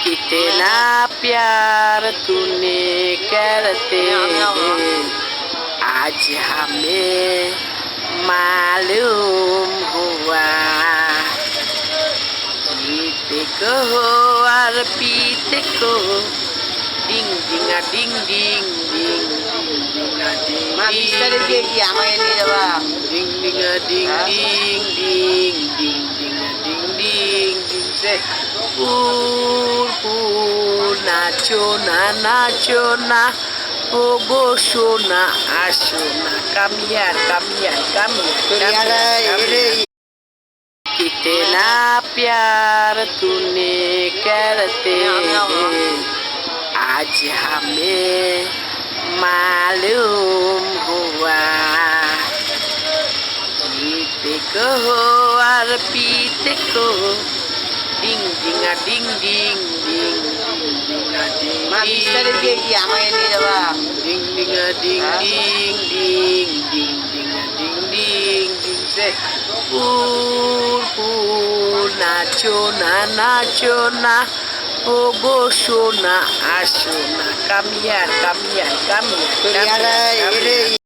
कितना प्यार तूने करते हैं आज हमें मालूम हुआ। जीते को और पीते को डिंग डिंगा डिंग डिंग डिंग डिंगा डिंग মা 20 তারিখে কি আমাকে নিয়ে যাবা? ডিং ডিঙ্গা ডিং ডিং ডিং ডিং ডিঙ্গা ডিং ডিং ডিং রে পুর নাচো না নাচো না ও গো সোনা আসো না কামিয়ার কামিয়ার কামিয়ার कितना प्यार तूने करते हैं आज हमें मालूम हुआ। जीते को और पीते को डिंग डिंगा डिंग डिंग डिंग डिंगा डिंग মা 20 তারিখে কি আমাকে নিয়ে যাবা? डिंग डिंगा डिंग डिंग डिंग डिंग डिंगा डिंग डिंग डिंग रे পুর নাচো না নাচো না ও গো সোনা আসো না কামিয়ার কামিয়ার কামিয়ার